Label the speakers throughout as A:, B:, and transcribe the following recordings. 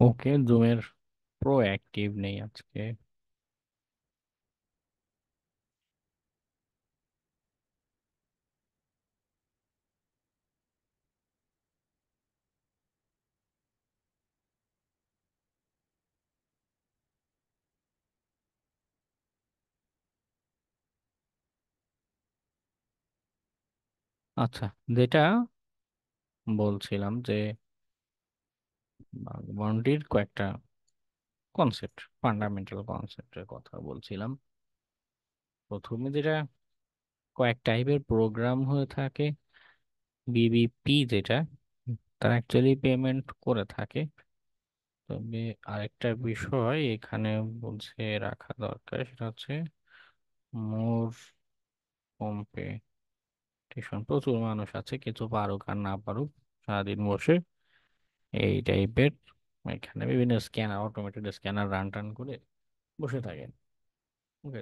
A: ওকে, জুমের pro active নেই আজকে। আচ্ছা, যেটা বলছিলাম যে বাউন্ডারির কয়েকটা কনসেপ্ট, ফান্ডামেন্টাল কনসেপ্টের কথা বলছিলাম। প্রথমে যেটা, কয়েক টাইপের প্রোগ্রাম হয়ে থাকে। বিবিপি যেটা, তারা অ্যাকচুয়ালি পেমেন্ট করে থাকে। তবে আরেকটা বিষয় এখানে বলছে রাখা দরকার, সেটা হচ্ছে মোর কম্পিটিশন। প্রচুর মানুষ আছে, কিছু পারুক আর না পারুক, সারাদিন বসে এই টাইপের এখানে বিভিন্ন স্ক্যানার, অটোমেটেড স্ক্যানার রান টান করে বসে থাকেন। ওকে,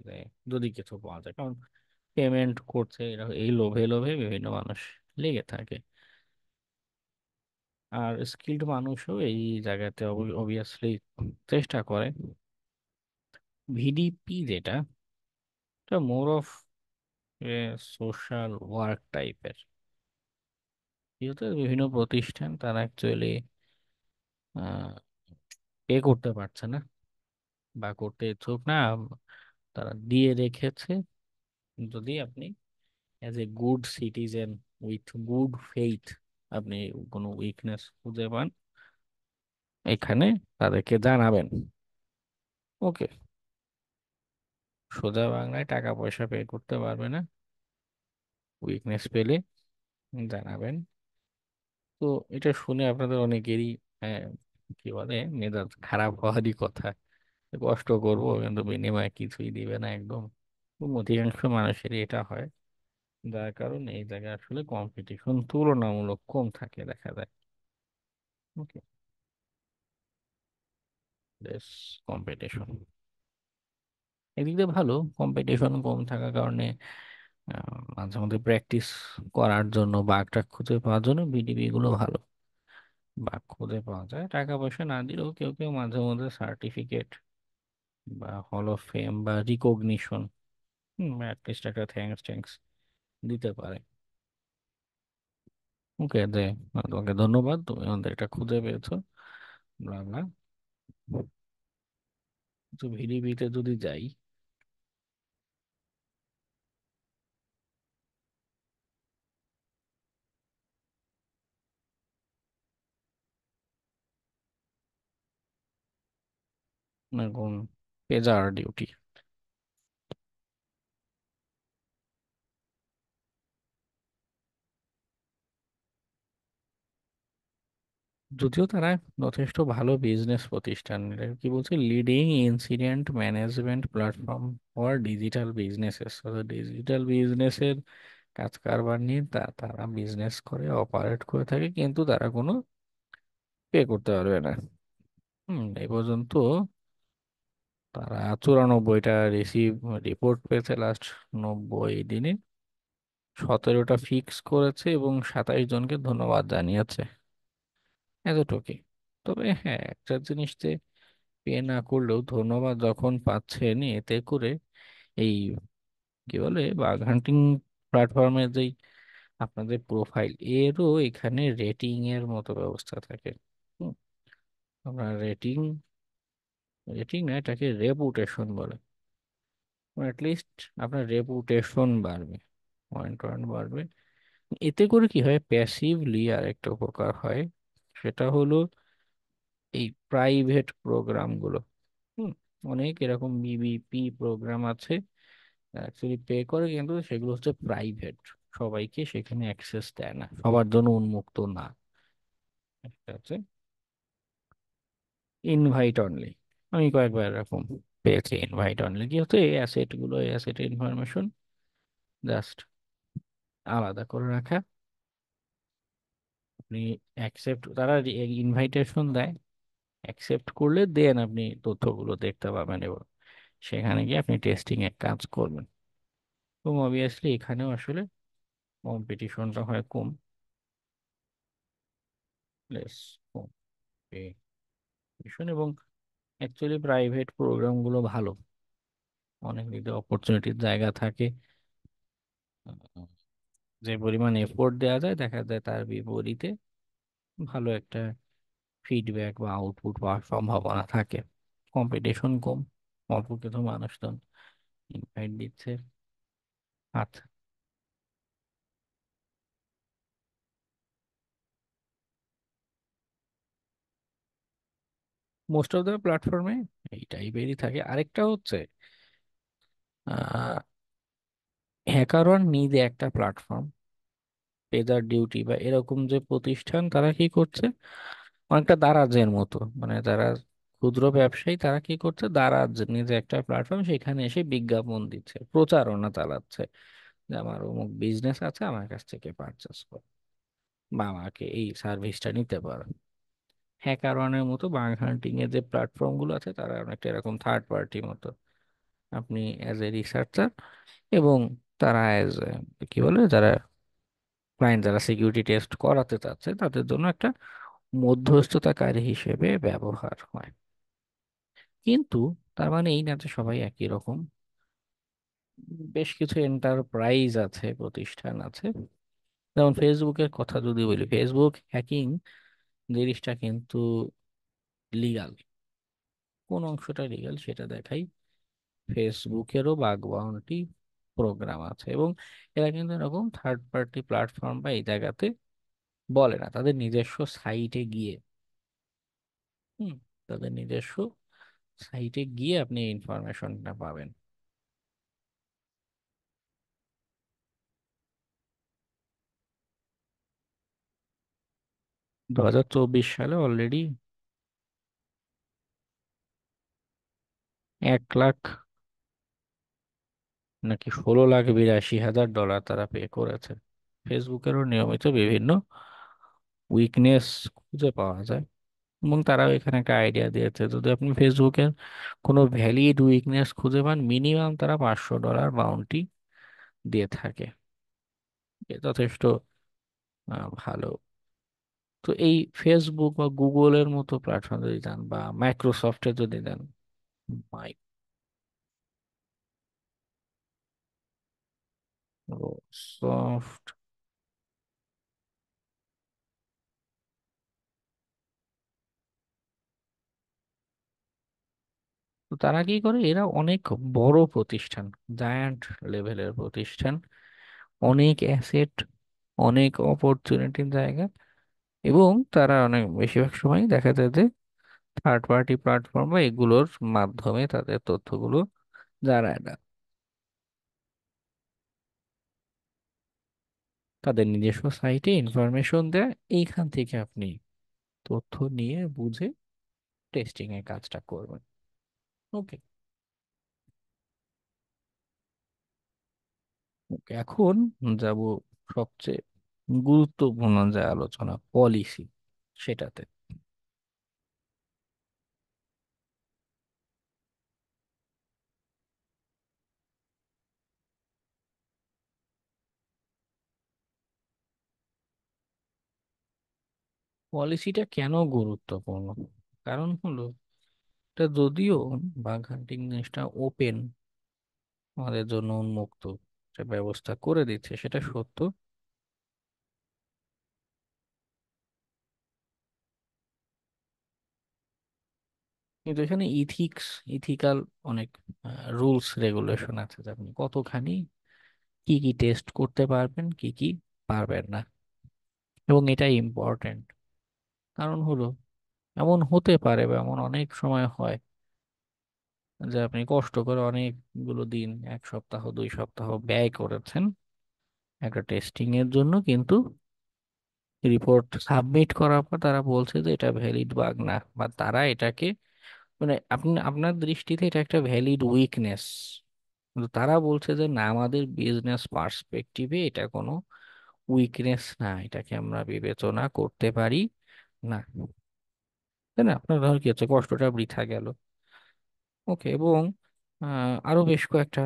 A: যদি কিছু পাওয়া যায়, কারণ পেমেন্ট করছে এরা, এই লোভে লোভে বিভিন্ন মানুষ লেগে থাকে। আর স্কিল্ড মানুষও এই জায়গাতে অবভিয়াসলি চেষ্টা করে। ভিডিপি যেটা, এটা মোর অফ সোশ্যাল ওয়ার্ক টাইপের। যেহেতু বিভিন্ন প্রতিষ্ঠান তারা অ্যাকচুয়ালি পে করতে পারছে না বা করতে ইচ্ছুক না, তারা দিয়ে রেখেছে। যদি আপনি as a good citizen with good faith আপনি কোনো উইকনেস খুঁজে পান, এখানে তাদেরকে জানাবেন। ওকে, সোজা বাংলায় টাকা পয়সা পে করতে পারবে না, উইকনেস পেলে জানাবেন। তো এটা শুনে আপনাদের অনেকেরই আহ, কি বলে, মেজাজ খারাপ হওয়ারই কথা। কষ্ট করবো কিন্তু বিনিময়ে কিছুই দিবে না একদম। অধিকাংশ মানুষেরই এটা হয়, যার কারণে এই জায়গায় আসলে কম্পিটিশন তুলনামূলক কম থাকে দেখা যায়। ওকে, বেশ কম্পিটিশন এদিক দিয়ে ভালো, কম্পিটিশন কম থাকার কারণে মাঝে মধ্যে প্র্যাকটিস করার জন্য, বাগটা খুঁজে পাওয়ার জন্য বিডিবি গুলো ভালো। বাগ খুঁজে পাওয়া যায়, টাকা পয়সা না দিলেও কেউ কেউ মাঝে মধ্যে সার্টিফিকেট বা হল অফ ফেম বা রিকগনিশন, অ্যাটলিস্ট একটা থ্যাঙ্কস ট্যাঙ্কস দিতে পারে। ওকে, তোমাকে ধন্যবাদ, তুমি আমাদের এটা খুঁজে পেয়েছো, ব্লা ব্লা। তো ভিডিবিতে যদি যাই, এখন পেজার ডিউটি, যদিও তারা যথেষ্ট ভালো বিজনেস প্রতিষ্ঠান। এটা কি বলছে, leading incident management platform for digital businesses. Digital বিজনেসের কাজ কারবার নিয়ে তারা বিজনেস করে, অপারেট করে থাকে, কিন্তু তারা কোনো পে করতে পারবে না। এই পর্যন্ত তারা 94টা রিপোর্ট পেয়েছে লাস্ট 90 দিনে, 17টা ফিক্স করেছে এবং 27 জনকে ধন্যবাদ জানিয়েছে। এতটুকুই। তবে হ্যাঁ, একটা জিনিস যে পে না করলেও ধন্যবাদ যখন পাচ্ছেন, এতে করে এই কি বলে, বাগ হান্টিং প্ল্যাটফর্মে যেই আপনাদের প্রোফাইল, এরও এখানে রেটিং এর মতো ব্যবস্থা থাকে। হুম, আপনার রেটিং, রেটিং না, এটাকে রেপুটেশন বলে। অ্যাটলিস্ট আপনার রেপুটেশন বাড়বে, পয়েন্ট পয়েন্ট বাড়বে। এতে করে কি হয়, প্যাসিভলি আর একটা উপকার হয়, সেটা হলো এই প্রাইভেট প্রোগ্রামগুলো। হুম, অনেক এরকম বিবিপি প্রোগ্রাম আছে, অ্যাকচুয়ালি পে করে, কিন্তু সেগুলো হচ্ছে প্রাইভেট, সবাইকে সেখানে অ্যাক্সেস দেয় না, সবার জন্য উন্মুক্ত না। একটা হচ্ছে ইনভাইট অনলি। আমি কয়েকবার এরকম পেয়েছি, ইনভাইট অনলি কি হচ্ছে, এই অ্যাসেট গুলো, এই অ্যাসেট ইনফরমেশন জাস্ট আলাদা করে রাখা। আপনি অ্যাকসেপ্ট, তারা ইনভাইটেশন দেয়, অ্যাকসেপ্ট করলে দেন আপনি তথ্যগুলো দেখতে পাবেন এবং সেখানে গিয়ে আপনি টেস্টিং এ কাজ করবেন। এবং অবভিয়াসলি এখানেও আসলে কম্পিটিশনটা হয় কম, লেস কম। ভীষণ। এবং অ্যাকচুয়ালি প্রাইভেট প্রোগ্রামগুলো ভালো, অনেক দিকে অপরচুনিটির জায়গা থাকে। আহ, যে পরিমাণ এফোর্ট দেওয়া যায় দেখা যায় তার বিপরীতে ভালো একটা ফিডব্যাক বা আউটপুট পাওয়ার সম্ভাবনা থাকে। কম্পিটিশন কম, অল্প কিছু মানুষজন ইনভাইট দিচ্ছে। আচ্ছা, মোস্ট অফ দ্য প্ল্যাটফর্মে এই টাইপেরই থাকে। আরেকটা হচ্ছে হ্যাকারন নিজে একটা প্ল্যাটফর্ম, পেজার ডিউটি বা এরকম যে প্রতিষ্ঠান, তারা কি করছে অনেকটা দারাজের মতো, মানে যারা ক্ষুদ্র ব্যবসায়ী তারা কি করছে, দারাজ নিজে একটা প্ল্যাটফর্ম, সেখানে এসে বিজ্ঞাপন দিচ্ছে, প্রচারণা চালাচ্ছে যে আমার অমুক বিজনেস আছে, আমার কাছ থেকে পারচেস করো বা আমাকে এই সার্ভিসটা নিতে পারো। হ্যাকারনের মতো বাগ হান্টিং এর যে প্ল্যাটফর্ম গুলো আছে তারা অনেকটা এরকম থার্ড পার্টি মতো। আপনি অ্যাজ এ রিসার্চার এবং তারা অ্যাজ কি বলে, যারা ক্লায়েন্ট, যারা সিকিউরিটি টেস্ট করাতে চাচ্ছে তাদের জন্য একটা মধ্যস্থতাকারী হিসেবে ব্যবহার হয়। কিন্তু তার মানে এই না যে সবাই একই রকম। বেশ কিছু এন্টারপ্রাইজ আছে, প্রতিষ্ঠান আছে, যেমন ফেসবুকের কথা যদি বলি, ফেসবুক হ্যাকিং জিনিসটা কিন্তু লিগাল। কোন অংশটা লিগাল সেটা দেখাই। ফেসবুকেরও বাগ বাউন্টি প্রোগ্রাম আছে, এবং এরা কিন্তু এরকম থার্ড পার্টি প্ল্যাটফর্ম বা এই জায়গাতে বলে না, তাদের নিজস্ব সাইটে গিয়ে, হুম, তাদের নিজস্ব সাইটে গিয়ে আপনি ইনফরমেশনটা পাবেন। 2024 সালে অলরেডি 1 লাখ নাকি 16,82,000 ডলার তারা পে করেছে। ফেসবুকেরও নিয়মিত বিভিন্ন উইকনেস খুঁজে পাওয়া যায়, এবং তারাও এখানে একটা আইডিয়া দিয়েছে যদি আপনি ফেসবুকের কোনো ভ্যালিড উইকনেস খুঁজে পান, মিনিমাম তারা $500 বাউন্টি দিয়ে থাকে। এ যথেষ্ট ভালো। তো এই ফেসবুক বা গুগলের মতো প্ল্যাটফর্ম যদি যান বা মাইক্রোসফটে যদি দেন, মাইক্রোসফট, তো তারা কি করে, এরা অনেক বড় প্রতিষ্ঠান, জায়ান্ট লেভেলের প্রতিষ্ঠান, অনেক অ্যাসেট, অনেক অপরচুনিটির জায়গা, এবং তারা অনেক বেশিরভাগ সময় দেখা যায় যে থার্ড পার্টি প্ল্যাটফর্ম বা এগুলোর মাধ্যমে তাদের তথ্যগুলো জানায় না, তাদের নিজস্ব সাইটে ইনফরমেশন দেয়, এইখান থেকে আপনি তথ্য নিয়ে বুঝে টেস্টিং এর কাজটা করবেন। ওকে, ওকে, এখন যাব সবচেয়ে গুরুত্বপূর্ণ যে আলোচনা, পলিসি, সেটাতে। পলিসিটা কেন গুরুত্বপূর্ণ? কারণ হলো, এটা যদিও বাগ হান্টিং জিনিসটা ওপেন, আমাদের জন্য উন্মুক্ত, যে ব্যবস্থা করে দিচ্ছে সেটা সত্য, কিন্তু এখানে ইথিক্যাল অনেক রুলস রেগুলেশন আছে, যে আপনি কতখানি কি কি টেস্ট করতে পারবেন, কি কি পারবেন না। এবং এটা ইম্পর্টেন্ট, কারণ হলো এমন হতে পারে বা এমন অনেক সময় হয় যে আপনি কষ্ট করে অনেকগুলো দিন, 1 সপ্তাহ 2 সপ্তাহ ব্যয় করেছেন একটা টেস্টিং এর জন্য, কিন্তু রিপোর্ট সাবমিট করার পর তারা বলছে যে এটা ভ্যালিড বাগ না, বা তারা এটাকে, মানে আপনি আপনার দৃষ্টিতে এটা একটা ভ্যালিড উইকনেস, কিন্তু তারা বলছে যে না, আমাদের বিজনেস পার্সপেক্টিভে এটা কোনো উইকনেস না, এটাকে আমরা বিবেচনা করতে পারি না। তাই না? আপনার ধর কি হচ্ছে, কষ্টটা বৃথা গেল। ওকে, এবং আরো বেশ কয়েকটা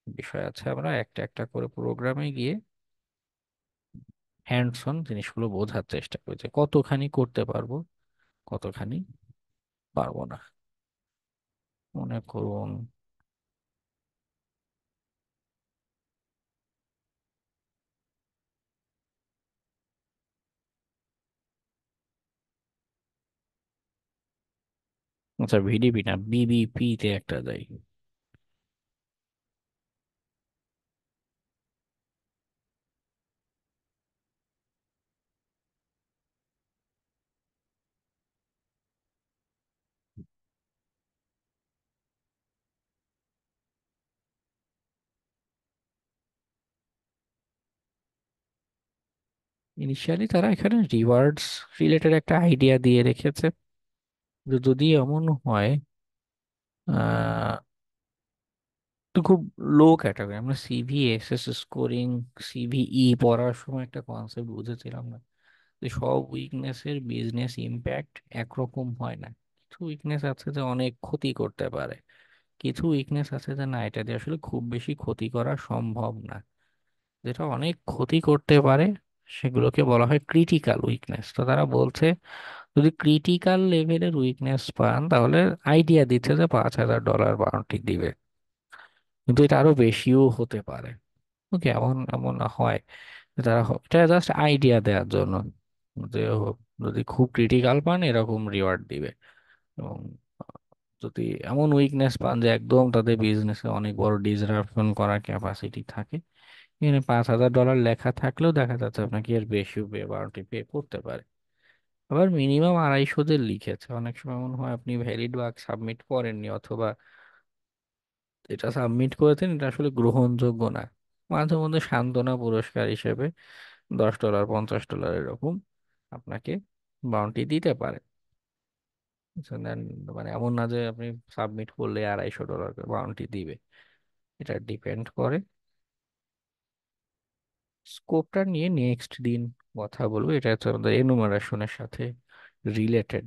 A: বিষয় আছে, আমরা একটা একটা করে প্রোগ্রামে গিয়ে হ্যান্ডস অন জিনিসগুলো বোঝার চেষ্টা করি যে কতখানি করতে পারবো, কতখানি পারবো না। মনে করুন, আচ্ছা ভিডিপি না, বিবিপি তে একটা দেয়। ইনিশিয়ালি তারা এখানে রিওয়ার্ডস রিলেটেড একটা আইডিয়া দিয়ে রেখেছে, যে যদি এমন হয় তো খুব লো ক্যাটাগরি, আমরা সিভিএসএস স্কোরিং, সিভিই পড়ার সময় একটা কনসেপ্ট বুঝেছিলাম না, যে সব উইকনেসের বিজনেস ইম্প্যাক্ট একরকম হয় না। কিছু উইকনেস আছে যে অনেক ক্ষতি করতে পারে, কিছু উইকনেস আছে যে না, এটা দিয়ে আসলে খুব বেশি ক্ষতি করা সম্ভব না। যেটা অনেক ক্ষতি করতে পারে সেগুলোকে বলা হয় ক্রিটিক্যাল উইকনেস। তো তারা বলছে যদি ক্রিটিক্যাল লেভেলের উইকনেস পান তাহলে আইডিয়া দিচ্ছে যে $5,000 বাউন্টি দিবে, কিন্তু এটা আরো বেশিও হতে পারে। ওকে, এমন এমন হয় যে তারা এটা জাস্ট আইডিয়া দেওয়ার জন্য, যে যদি খুব ক্রিটিক্যাল পান এরকম রিওয়ার্ড দিবে, এবং যদি এমন উইকনেস পান যে একদম তাদের বিজনেসে অনেক বড় ডিসরাপশন করার ক্যাপাসিটি থাকে, এখানে $5,000 লেখা থাকলেও দেখা যাচ্ছে আপনাকে এর বেশিও বাউন্টি পে করতে পারে। আবার মিনিমাম 250 লিখেছে, অনেক সময় এমন হয় আপনি ভ্যালিড বাগ সাবমিট করেননি, অথবা এটা সাবমিট করেছেন এটা আসলে গ্রহণযোগ্য না, মাঝে মধ্যে সান্ত্বনা পুরস্কার হিসেবে $10 $50 এরকম আপনাকে বাউন্টি দিতে পারে। বুঝছেন? মানে এমন না যে আপনি সাবমিট করলে $250 বাউন্টি দিবে, এটা ডিপেন্ড করে। স্কোপটা নিয়ে নেক্সট দিন কথা বলবো, এটা হচ্ছে আমাদের এনুমারেশনের সাথে রিলেটেড।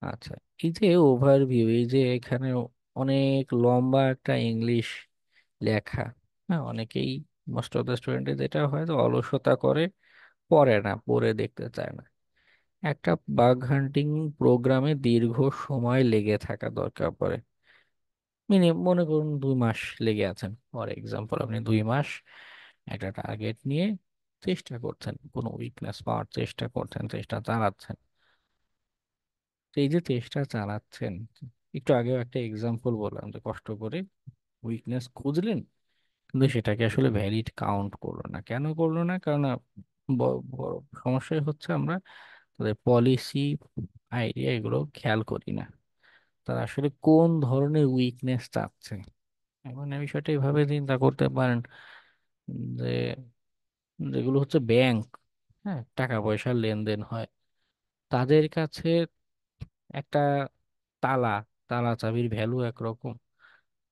A: আচ্ছা, এই যে ওভারভিউ, এই যে এখানে অনেক লম্বা একটা ইংলিশ লেখা, হ্যাঁ অনেকেই, মোস্ট অফ দ্য স্টুডেন্টের যেটা হয় যে অলসতা করে, পড়ে না, পড়ে দেখতে চায় না। একটা বাগ হান্টিং প্রোগ্রামে দীর্ঘ সময় লেগে থাকা দরকার পড়ে। মনে করুন 2 মাস লেগে আছেন, ফর এক্সাম্পল আপনি 2 মাস একটা টার্গেট নিয়ে চেষ্টা করছেন, কোনো উইকনেস পাওয়ার চেষ্টা করছেন, চেষ্টা চালাচ্ছেন। তো এই যে চেষ্টা চালাচ্ছেন, একটু আগেও একটা এক্সাম্পল বললাম যে কষ্ট করে উইকনেস খুঁজলেন, কিন্তু সেটাকে আসলে ভ্যালিড কাউন্ট করলো না। কেন করলো না? কারণ বড় সমস্যাই হচ্ছে আমরা তাদের পলিসি আইডিয়া এগুলো খেয়াল করি না, তারা আসলে কোন ধরনের উইকনেস চাচ্ছে। এখন এই বিষয়টা এভাবে চিন্তা করতে পারেন, যে যেগুলো হচ্ছে ব্যাংক, হ্যাঁ টাকা পয়সার লেনদেন হয়, তাদের কাছে একটা তালা তালা চাবির ভ্যালু একরকম।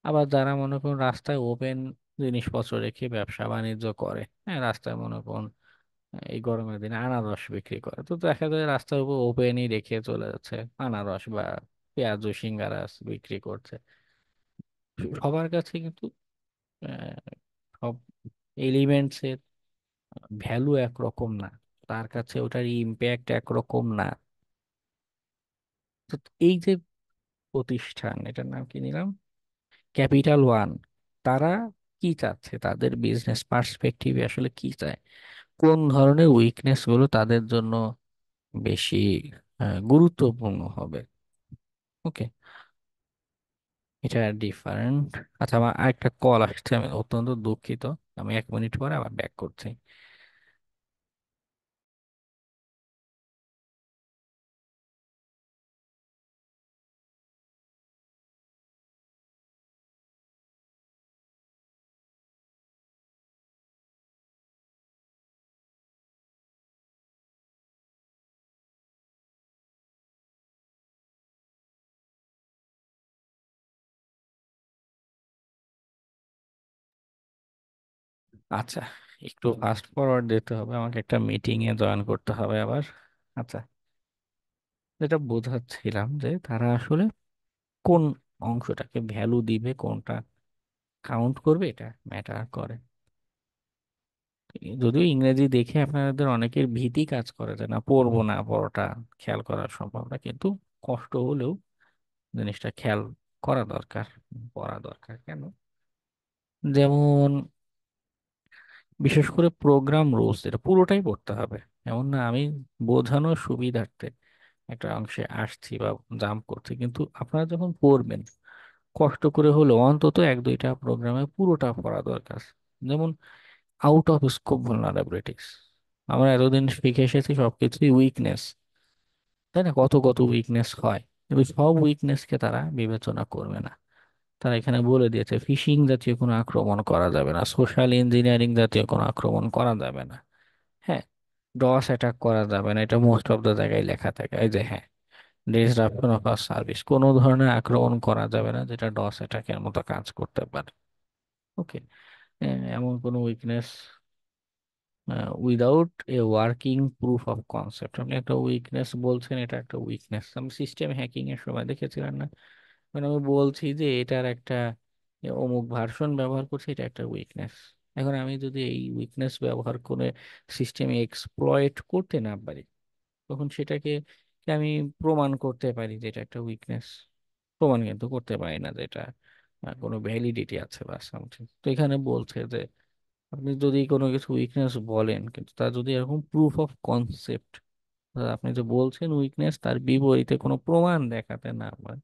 A: আবার যারা মনে করুন রাস্তায় ওপেন জিনিসপত্র রেখে ব্যবসা বাণিজ্য করে, হ্যাঁ রাস্তায় মনে করুন এই গরমের দিনে আনারস বিক্রি করে, তো দেখা যায় রাস্তার উপর ওপেনই রেখে চলে যাচ্ছে আনারস বা পেঁয়াজু সিঙ্গারা বিক্রি করছে। সবার কাছে কিন্তু আহ, সব এলিমেন্টস এর ভ্যালু একরকম না, তার কাছে ওটার ইম্প্যাক্ট একরকম না। তো এই যে প্রতিষ্ঠান, এটার নাম কি নিলাম, ক্যাপিটাল ওয়ান, তারা কি চাচ্ছে, তাদের বিজনেস পার্সপেক্টিভে আসলে কি চায়, কোন ধরনের উইকনেস গুলো তাদের জন্য বেশি গুরুত্বপূর্ণ হবে। ওকে, এটা ডিফারেন্ট। আচ্ছা, আমার আরেকটা কল আসছে, আমি অত্যন্ত দুঃখিত, আমি 1 মিনিট পরে আবার ব্যাক করছি। আচ্ছা, একটু ফাস্ট ফরওয়ার্ড দিতে হবে, আমাকে একটা মিটিং এ জয়েন করতে হবে আবার। আচ্ছা, যেটা বোঝাচ্ছিলাম যে তারা আসলে কোন অংশটাকে ভ্যালু দিবে, কোনটা কাউন্ট করবে, এটা ম্যাটার করে। যদিও ইংরেজি দেখে আপনাদের অনেকের ভীতি কাজ করে যে না পড়বো না, পড়াটা খেয়াল করা সম্ভব না, কিন্তু কষ্ট হলেও জিনিসটা খেয়াল করা দরকার, পড়া দরকার। কেন? যেমন বিশেষ করে প্রোগ্রাম রুলস, এটা পুরোটাই পড়তে হবে। এমন না আমি বোঝানোর সুবিধার্থে একটা অংশে আসছি বা জাম্প করছি, কিন্তু আপনারা যখন পড়বেন কষ্ট করে হলেও অন্তত এক দুইটা প্রোগ্রামে পুরোটা পড়া দরকার। যেমন আউট অফ স্কোপ vulnerabilities, আমরা এতদিন শিখে এসেছি সবকিছুই উইকনেস, তাই না? কত কত উইকনেস হয়, কিন্তু সব উইকনেসকে তারা বিবেচনা করবে না। তারা এখানে বলে দিয়েছে ফিশিং জাতীয় কোনো আক্রমণ করা যাবে না, সোশ্যাল ইঞ্জিনিয়ারিং জাতীয় কোনো আক্রমণ করা যাবে না। হ্যাঁ, ডস অ্যাটাক করা যাবে না, এটা মোস্ট অফ দ্য জায়গায় লেখা থাকে। এই যে হ্যাঁ, ডিসরাপশন অফ আর সার্ভিস, কোনো ধরনের আক্রমণ করা যাবে না যেটা ডস অ্যাটাকের মতো কাজ করতে পারে। ওকে, এমন কোনো weakness without a working proof of concept, আপনি একটা উইকনেস বলছেন, এটা একটা উইকনেস, আমি সিস্টেম হ্যাকিং এর সময় দেখেছিলেন না? মানে আমি বলছি যে এটার একটা অমুক ভার্সন ব্যবহার করছি, এটা একটা উইকনেস। এখন আমি যদি এই উইকনেস ব্যবহার করে সিস্টেমে এক্সপ্লয়েট করতে না পারি, তখন সেটাকে কি আমি প্রমাণ করতে পারি যে এটা একটা উইকনেস? প্রমাণ কিন্তু করতে পারি না যে এটা কোনো ভ্যালিডিটি আছে বা সামথিং। তো এখানে বলছে যে আপনি যদি কোনো কিছু উইকনেস বলেন, কিন্তু তার যদি এরকম প্রুফ অফ কনসেপ্ট, আপনি যে বলছেন উইকনেস, তার বিপরীতে কোনো প্রমাণ দেখাতে না পারেন,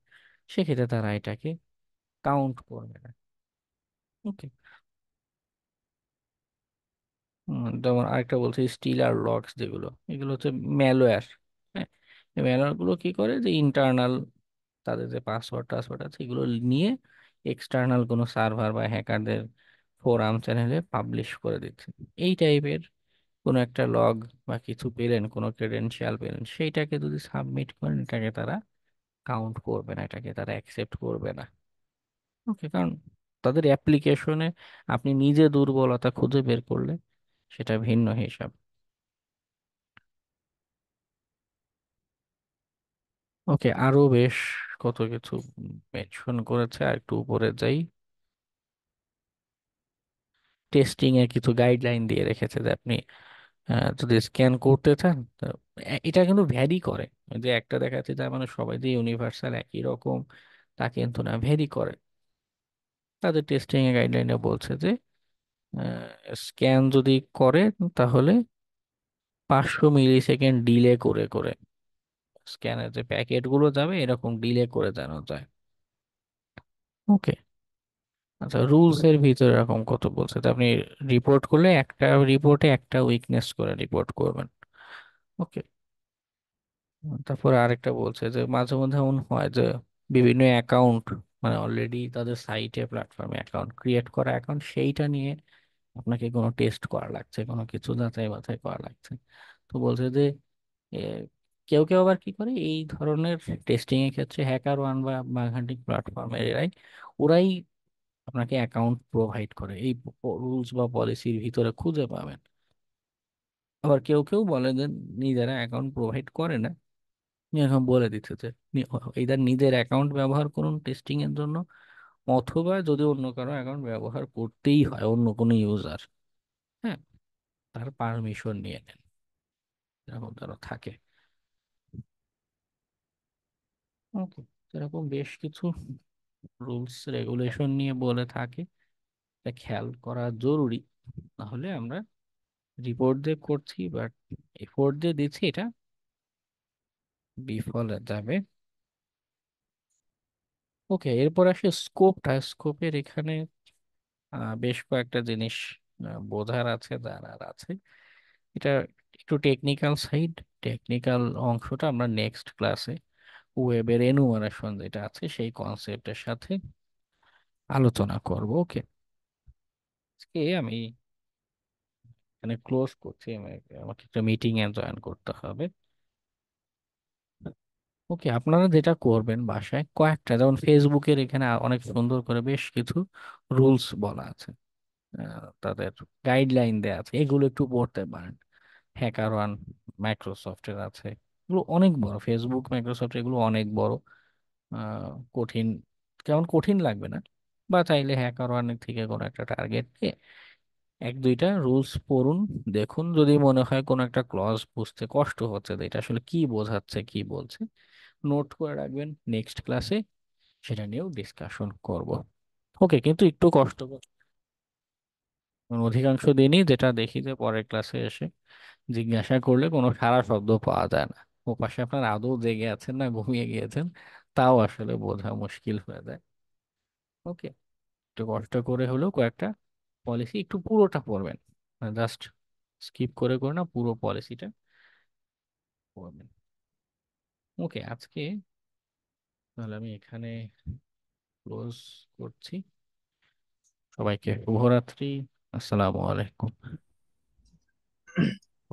A: সেক্ষেত্রে তারা এটাকে কাউন্ট করবে না। ওকে। যেমন আরেকটা বলছে স্টিলার লক্স, যেগুলো এগুলো হচ্ছে ম্যালওয়্যার। হ্যাঁ, এই ম্যালওয়্যার গুলো কি করে যে ইন্টারনাল তাদের যে পাসওয়ার্ড টাসওয়ার্ড আছে এগুলো নিয়ে এক্সটার্নাল কোনো সার্ভার বা হ্যাকারদের ফোরাম চ্যানেলে পাবলিশ করে দিচ্ছে। এই টাইপের কোনো একটা লগ বা কিছু পেলেন, কোনো ক্রেডেনশিয়াল পেলেন, সেইটাকে যদি সাবমিট করেন, এটাকে তারা কাউন্ট করবে না, এটাকে তারা অ্যাকসেপ্ট করবে না। ওকে, কারণ তাদের অ্যাপ্লিকেশনে আপনি নিজে দুর্বলতা খুঁজে বের করলে সেটা ভিন্ন হিসাব। ওকে, আরো বেশ কত কিছু মেনশন করেছে, আর একটু উপরে যাই। টেস্টিং এর কিছু গাইডলাইন দিয়ে রেখেছে যে আপনি যদি স্ক্যান করতে চান, তো এটা কিন্তু ভ্যারি করে। ওই যে একটা দেখাচ্ছে তার মানে সবাই যে ইউনিভার্সাল একই রকম, তা কিন্তু না, ভ্যারি করে। তাদের টেস্টিং এর গাইডলাইনে বলছে যে স্ক্যান যদি করে তাহলে 500 মিলি সেকেন্ড ডিলে করে করে স্ক্যানের যে প্যাকেট গুলো যাবে এরকম ডিলে করে যেন যায়। ওকে। আচ্ছা, রুলস এর ভিতরে এরকম কত বলছে যে আপনি রিপোর্ট করলে একটা রিপোর্টে একটা উইকনেস করে রিপোর্ট করবেন। ওকে। তারপরে আরেকটা বলছে যে মাঝে মধ্যে এমন হয় যে বিভিন্ন অ্যাকাউন্ট, মানে অলরেডি তাদের সাইটে প্ল্যাটফর্মে অ্যাকাউন্ট ক্রিয়েট করা অ্যাকাউন্ট, সেইটা নিয়ে আপনাকে কোনো টেস্ট করা লাগছে, কোনো কিছু যাচাই বাছাই করা লাগছে। তো বলছে যে এ, কেউ কেউ আবার কি করে এই ধরনের টেস্টিং এর ক্ষেত্রে, হ্যাকার ওয়ান বা বাগহান্টিং প্ল্যাটফর্মের এরাই, ওরাই আপনাকে অ্যাকাউন্ট প্রোভাইড করে, এই রুলস বা পলিসির ভিতরে খুঁজে পাবেন। আবার কেউ কেউ বলে যে নিজেরা অ্যাকাউন্ট প্রোভাইড করে না, এখন বলে দিচ্ছে যে এদের নিজের অ্যাকাউন্ট ব্যবহার করুন টেস্টিং এর জন্য, অথবা যদি অন্য কারো অ্যাকাউন্ট ব্যবহার করতেই হয়, অন্য কোনো ইউজার, হ্যাঁ, তার পারমিশন নিয়ে নেন, এরকম তারা থাকে। ওকে, এরকম বেশ কিছু রুলস রেগুলেশন নিয়ে বলে থাকে, এটা খেয়াল করা জরুরি। তাহলে আমরা রিপোর্ট দিয়ে করছি বাট এফোর্ট দিয়ে দিচ্ছি, এটা বিফলে যাবে। ওকে, এরপর আসে স্কোপটা। স্কোপের এখানে বেশ কয়েকটা জিনিস বোঝার আছে, জানার আছে। এটা একটু টেকনিক্যাল সাইড, টেকনিক্যাল অংশটা আমরা নেক্সট ক্লাসে ওয়েবের এনুমারেশন যেটা আছে সেই কনসেপ্টের সাথে আলোচনা করব। ওকে, আজকে আমি এখানে ক্লোজ করছি, আমাকে একটা মিটিং এ জয়েন করতে হবে। ওকে, আপনারা যেটা করবেন বাসায় কয়েকটা, যেমন ফেসবুকের এখানে অনেক সুন্দর করে বেশ কিছু রুলস বলা আছে, তাদের গাইডলাইন দেওয়া আছে, এগুলো একটু পড়তে পারেন। হ্যাকার ওয়ান মাইক্রোসফটের আছে, এগুলো অনেক বড়, ফেসবুক মাইক্রোসফট এগুলো অনেক বড়। কঠিন, কেমন কঠিন লাগবে না। বা চাইলে হ্যাকার ওয়ানের থেকে কোনো একটা টার্গেট এক দুইটা রুলস পড়ুন, দেখুন যদি মনে হয় কোনো একটা ক্লজ বুঝতে কষ্ট হচ্ছে, যে এটা আসলে কি বোঝাচ্ছে কি বলছে, নোট করে রাখবেন, নেক্সট ক্লাসে সেটা নিয়েও ডিসকাশন করব। ওকে, কিন্তু একটু কষ্ট কারণ অধিকাংশ দিনই যেটা দেখি যে পরের ক্লাসে এসে জিজ্ঞাসা করলে কোনো সারা শব্দ পাওয়া যায় না, ও পাশে আপনার আদৌ জেগে আছেন না ঘুমিয়ে গিয়েছেন তাও আসলে বোঝা মুশকিল হয়ে যায়। ওকে, একটু কষ্ট করে হলেও কয়েকটা পলিসি একটু পুরোটা পড়বেন, জাস্ট স্কিপ করে করে না, পুরো পলিসিটা পড়বেন। ওকে, আজকে তাহলে আমি এখানে ক্লোজ করছি। সবাইকে শুভরাত্রি। আসসালামু আলাইকুম।